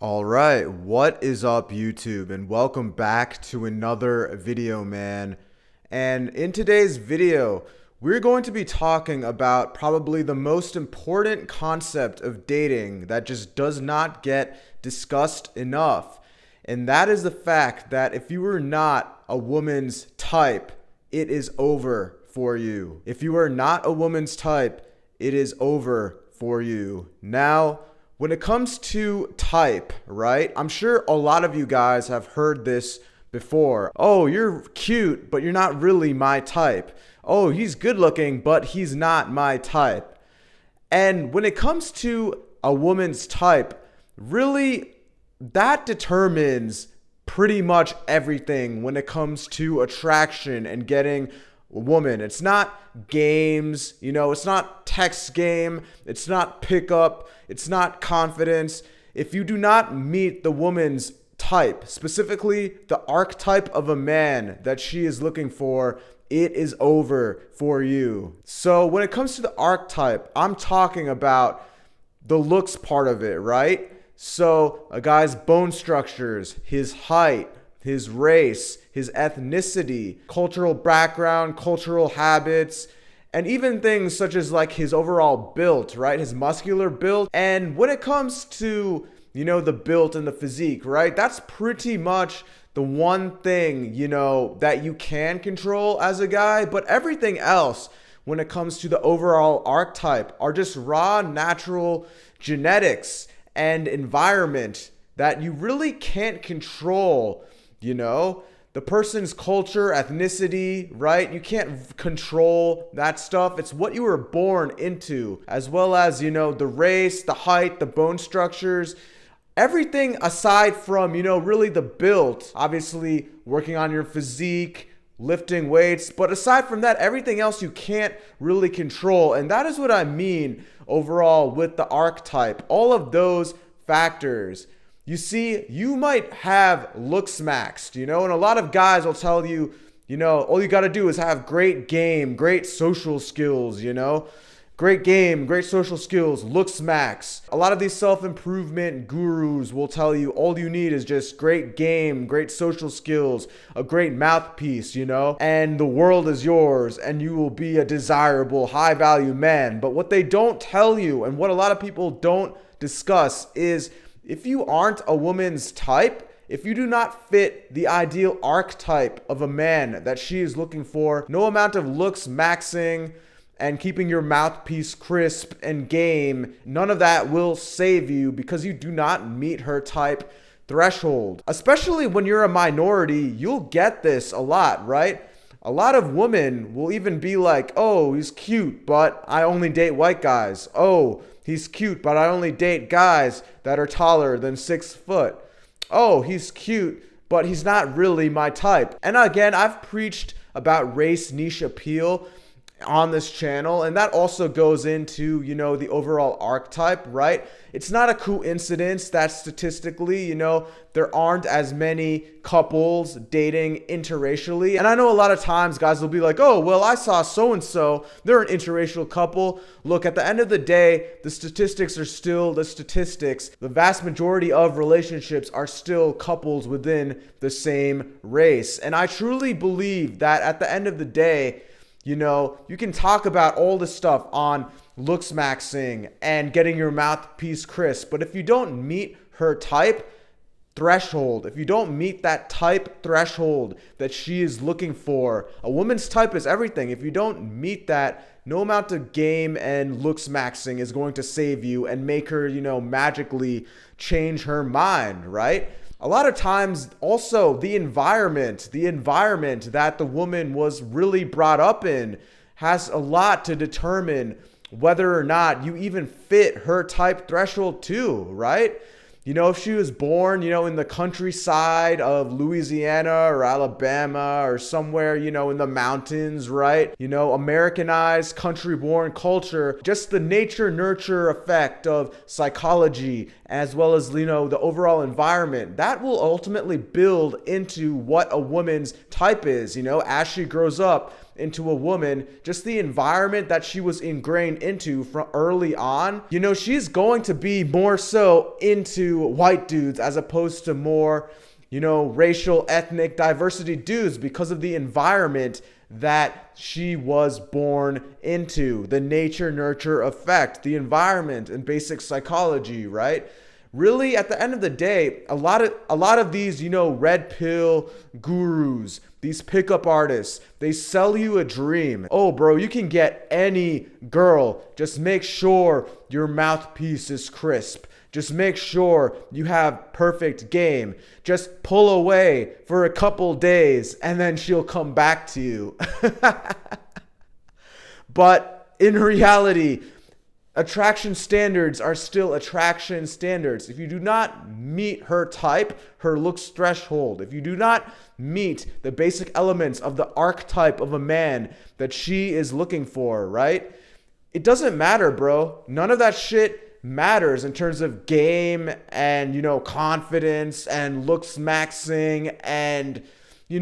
All right, what is up, YouTube? And welcome back to another video, man. And in today's video, we're going to be talking about probably the most important concept of dating that just does not get discussed enough. And that is the fact that if you are not a woman's type, it is over for you. If you are not a woman's type, it is over for you. Now, when it comes to type, right? I'm sure a lot of you guys have heard this before. Oh, you're cute, but you're not really my type. Oh, he's good looking, but he's not my type. And when it comes to a woman's type, really, that determines pretty much everything when it comes to attraction and getting a woman. It's not games, it's not text game, it's not pickup, it's not confidence. If you do not meet the woman's type, specifically the archetype of a man that she is looking for, it is over for you. So when it comes to the archetype, I'm talking about the looks part of it, right? So a guy's bone structures, his height, his race, his ethnicity, cultural background, cultural habits, and even things such as like his overall build, right? His muscular build. And when it comes to, the build and the physique, right? That's pretty much the one thing, that you can control as a guy. But everything else, when it comes to the overall archetype, are just raw, natural genetics and environment that you really can't control. The person's culture, ethnicity, right? You can't control that stuff. It's what you were born into, as well as, the race, the height, the bone structures, everything aside from, really the build. Obviously, working on your physique, lifting weights. But aside from that, everything else you can't really control. And that is what I mean overall with the archetype. All of those factors. You see, you might have looks maxed, and a lot of guys will tell you, all you got to do is have great game, great social skills, great game, great social skills, looks max. A lot of these self-improvement gurus will tell you all you need is just great game, great social skills, a great mouthpiece, and the world is yours and you will be a desirable, high-value man. But what they don't tell you and what a lot of people don't discuss is if you aren't a woman's type, if you do not fit the ideal archetype of a man that she is looking for, no amount of looks maxing and keeping your mouthpiece crisp and game, none of that will save you because you do not meet her type threshold. Especially when you're a minority, you'll get this a lot, right? A lot of women will even be like, oh, he's cute, but I only date white guys. Oh, he's cute, but I only date guys that are taller than 6 foot. Oh, he's cute, but he's not really my type. And again, I've preached about race niche appeal on this channel, and that also goes into, the overall archetype, right? It's not a coincidence that statistically, there aren't as many couples dating interracially. And I know a lot of times guys will be like, oh, well, I saw so-and-so, they're an interracial couple. Look, at the end of the day, the statistics are still the statistics. The vast majority of relationships are still couples within the same race. And I truly believe that at the end of the day, you can talk about all this stuff on looks maxing and getting your mouthpiece crisp. But if you don't meet her type threshold, if you don't meet that type threshold that she is looking for, a woman's type is everything. If you don't meet that, no amount of game and looks maxing is going to save you and make her, magically change her mind, right? A lot of times also the environment that the woman was really brought up in has a lot to determine whether or not you even fit her type threshold too, right? If she was born, in the countryside of Louisiana or Alabama or somewhere, in the mountains, right? Americanized, country-born culture, just the nature-nurture effect of psychology as well as, the overall environment, that will ultimately build into what a woman's type is, as she grows up into a woman. Just the environment that she was ingrained into from early on, she's going to be more so into white dudes as opposed to more, racial, ethnic diversity dudes, because of the environment that she was born into, the nature nurture effect, the environment and basic psychology, right? Really, at the end of the day, a lot of these, red pill gurus, these pickup artists, they sell you a dream. Oh, bro, you can get any girl. Just make sure your mouthpiece is crisp. Just make sure you have perfect game. Just pull away for a couple days and then she'll come back to you. But in reality, attraction standards are still attraction standards. If you do not meet her type, her looks threshold, if you do not meet the basic elements of the archetype of a man that she is looking for, right? It doesn't matter, bro. None of that shit matters in terms of game and, confidence and looks maxing and,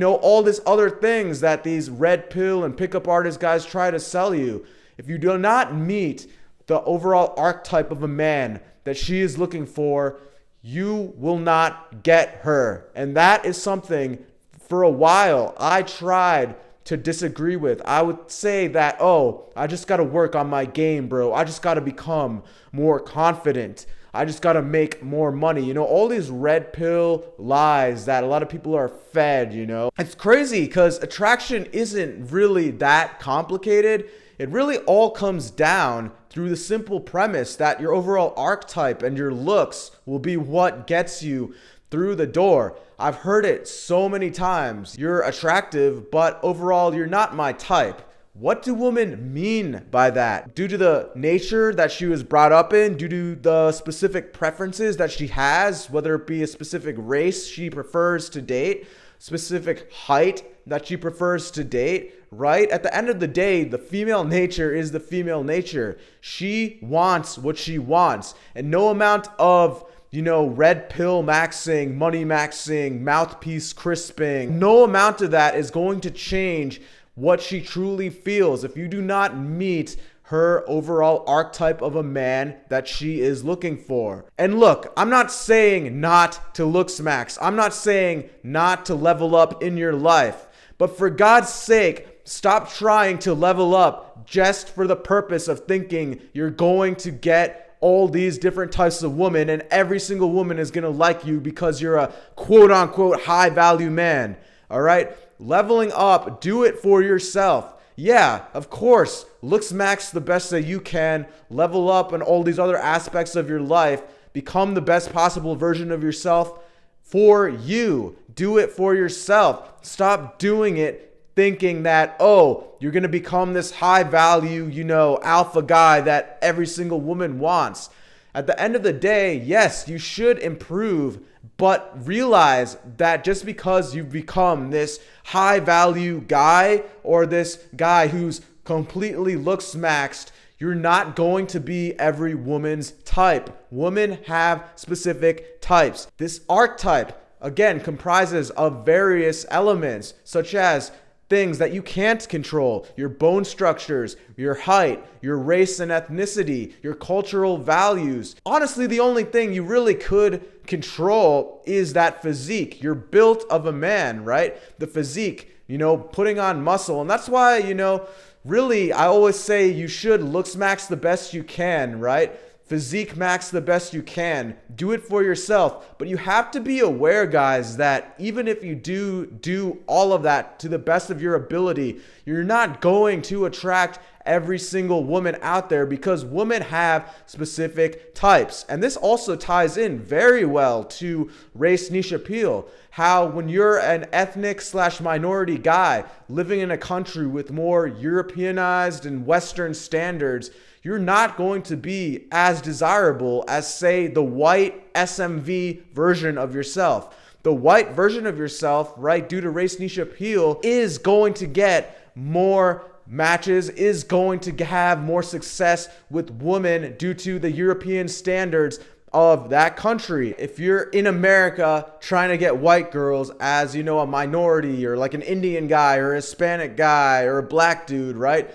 all these other things that these red pill and pickup artist guys try to sell you. If you do not meet the overall archetype of a man that she is looking for, you will not get her. And that is something for a while I tried to disagree with. I would say that, I just got to work on my game, bro. I just got to become more confident. I just got to make more money. All these red pill lies that a lot of people are fed, It's crazy because attraction isn't really that complicated. It really all comes down through the simple premise that your overall archetype and your looks will be what gets you through the door. I've heard it so many times. You're attractive, but overall you're not my type. What do women mean by that? Due to the nature that she was brought up in, due to the specific preferences that she has, whether it be a specific race she prefers to date, specific height that she prefers to date, right? At the end of the day, the female nature is the female nature. She wants what she wants, and no amount of red pill maxing, money maxing, mouthpiece crisping, no amount of that is going to change what she truly feels if you do not meet her overall archetype of a man that she is looking for. And look, I'm not saying not to looks max. I'm not saying not to level up in your life. But for God's sake, stop trying to level up just for the purpose of thinking you're going to get all these different types of women and every single woman is going to like you because you're a quote unquote high value man. All right? Leveling up, do it for yourself. Yeah, of course, looks max the best that you can, level up on all these other aspects of your life, become the best possible version of yourself for you. Do it for yourself. Stop doing it thinking that, you're going to become this high value, alpha guy that every single woman wants. At the end of the day, yes, you should improve, but realize that just because you've become this high value guy or this guy who's completely looks maxed, you're not going to be every woman's type. Women have specific types. This archetype, again, comprises of various elements, such as things that you can't control: your bone structures, your height, your race and ethnicity, your cultural values. Honestly, the only thing you really could control is that physique. You're built of a man, right? The physique, putting on muscle. And that's why, really, I always say you should looks max the best you can, right? Physique max the best you can. Do it for yourself. But you have to be aware, guys, that even if you do all of that to the best of your ability, you're not going to attract every single woman out there, because women have specific types. And this also ties in very well to race niche appeal. How when you're an ethnic/minority guy living in a country with more Europeanized and Western standards, you're not going to be as desirable as, say, the white SMV version of yourself. The white version of yourself, right, due to race niche appeal, is going to get more matches, is going to have more success with women due to the European standards of that country. If you're in America trying to get white girls as, you know, a minority or like an Indian guy or a Hispanic guy or a black dude, right?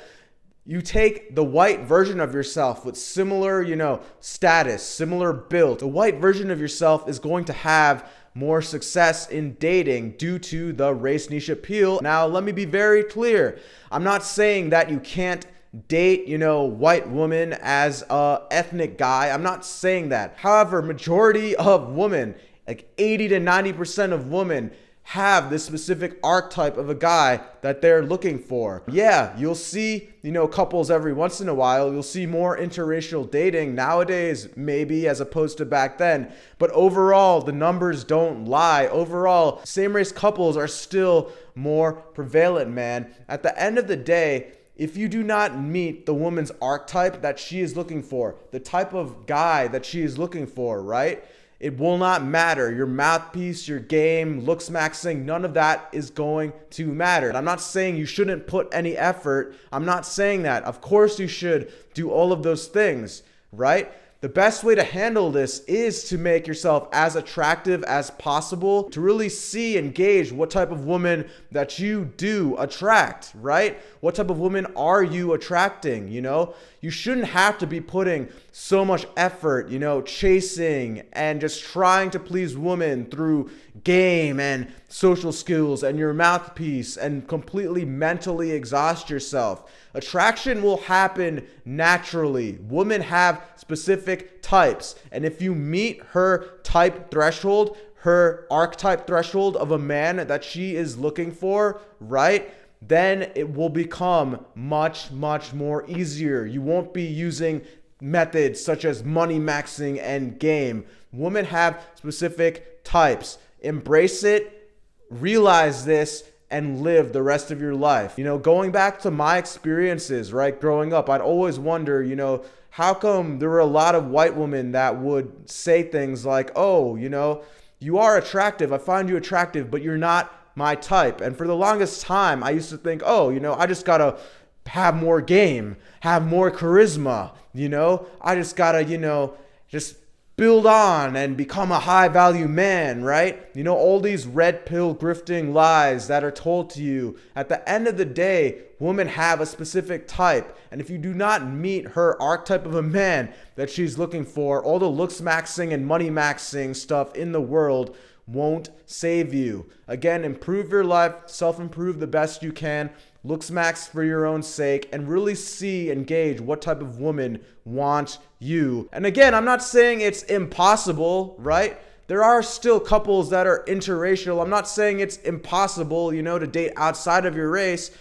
You take the white version of yourself with similar, you know, status, similar build. The white version of yourself is going to have more success in dating due to the race niche appeal. Now, let me be very clear. I'm not saying that you can't date, you know, white woman as a ethnic guy. I'm not saying that. However, majority of women, like 80 to 90% of women, have this specific archetype of a guy that they're looking for. Yeah, you'll see, you know, couples every once in a while. You'll see more interracial dating nowadays, maybe, as opposed to back then. But overall, the numbers don't lie. Overall, same-race couples are still more prevalent, man. At the end of the day, if you do not meet the woman's archetype that she is looking for, the type of guy that she is looking for, right? It will not matter. Your mouthpiece, your game, looks maxing, none of that is going to matter. And I'm not saying you shouldn't put any effort. I'm not saying that. Of course you should do all of those things, right? The best way to handle this is to make yourself as attractive as possible, to really see and gauge what type of woman that you do attract, right? What type of woman are you attracting, you know? You shouldn't have to be putting so much effort, you know, chasing and just trying to please women through game and social skills and your mouthpiece and completely mentally exhaust yourself. Attraction will happen naturally. Women have specific types, and if you meet her type threshold, her archetype threshold of a man that she is looking for, right? Then it will become much, much more easier. You won't be using methods such as money maxing and game. Women have specific types. Embrace it, realize this, and live the rest of your life. You know, going back to my experiences, right, growing up, I'd always wonder, you know, how come there were a lot of white women that would say things like, oh, you know, you are attractive, I find you attractive, but you're not my type. And for the longest time, I used to think, oh, you know, I just gotta have more game, have more charisma, you know, I just gotta, you know, just build on and become a high value man, right? You know, all these red pill grifting lies that are told to you. At the end of the day, women have a specific type. And if you do not meet her archetype of a man that she's looking for, all the looks maxing and money maxing stuff in the world won't save you. Again, improve your life, self-improve the best you can, looks max for your own sake, and really see and gauge what type of woman wants you. And again, I'm not saying it's impossible, right? There are still couples that are interracial. I'm not saying it's impossible, you know, to date outside of your race,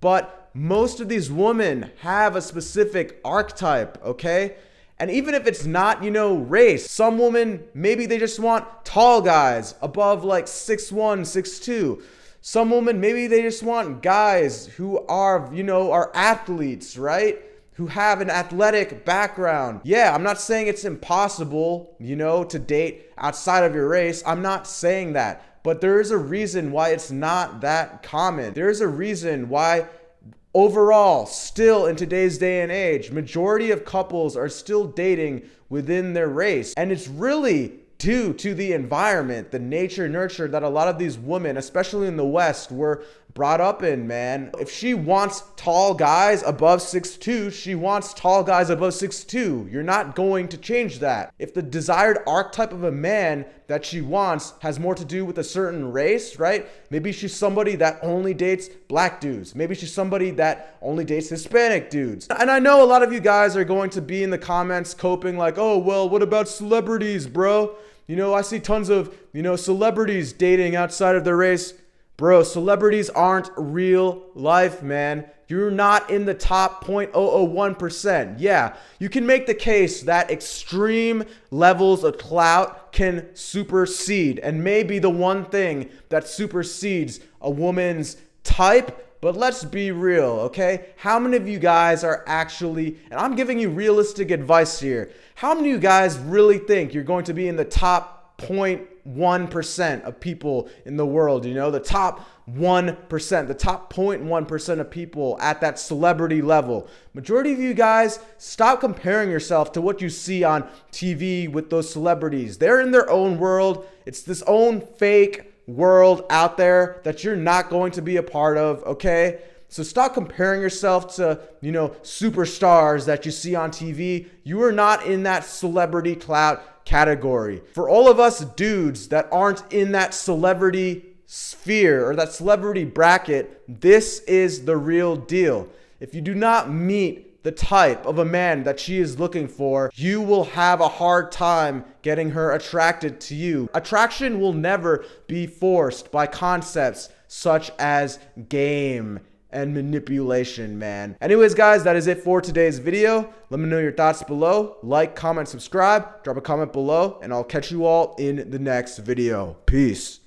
but most of these women have a specific archetype, okay? And even if it's not, you know, race, some women, maybe they just want tall guys above like 6'1", 6'2". Some women, maybe they just want guys who are, you know, are athletes, right? Who have an athletic background. Yeah, I'm not saying it's impossible, you know, to date outside of your race. I'm not saying that. But there is a reason why it's not that common. There's a reason why overall, still in today's day and age, majority of couples are still dating within their race. And it's really due to the environment, the nature, nurture that a lot of these women, especially in the West, were brought up in, man. If she wants tall guys above 6'2", she wants tall guys above 6'2". You're not going to change that. If the desired archetype of a man that she wants has more to do with a certain race, right? Maybe she's somebody that only dates black dudes. Maybe she's somebody that only dates Hispanic dudes. And I know a lot of you guys are going to be in the comments coping like, oh, well, what about celebrities, bro? You know, I see tons of, you know, celebrities dating outside of their race. Bro, celebrities aren't real life, man. You're not in the top 0.001%. Yeah, you can make the case that extreme levels of clout can supersede and may be the one thing that supersedes a woman's type. But let's be real, okay? How many of you guys are actually, and I'm giving you realistic advice here, how many of you guys really think you're going to be in the top 0.1% of people in the world, you know, the top 1%, the top 0.1% of people at that celebrity level. Majority of you guys, stop comparing yourself to what you see on TV with those celebrities. They're in their own world. It's this own fake world out there that you're not going to be a part of, okay? So stop comparing yourself to, superstars that you see on TV. You are not in that celebrity clout category. For all of us dudes that aren't in that celebrity sphere or that celebrity bracket, this is the real deal. If you do not meet the type of a man that she is looking for, you will have a hard time getting her attracted to you. Attraction will never be forced by concepts such as game and manipulation, man. Anyways, guys, that is it for today's video. Let me know your thoughts below. Like, comment, subscribe, drop a comment below, and I'll catch you all in the next video. Peace.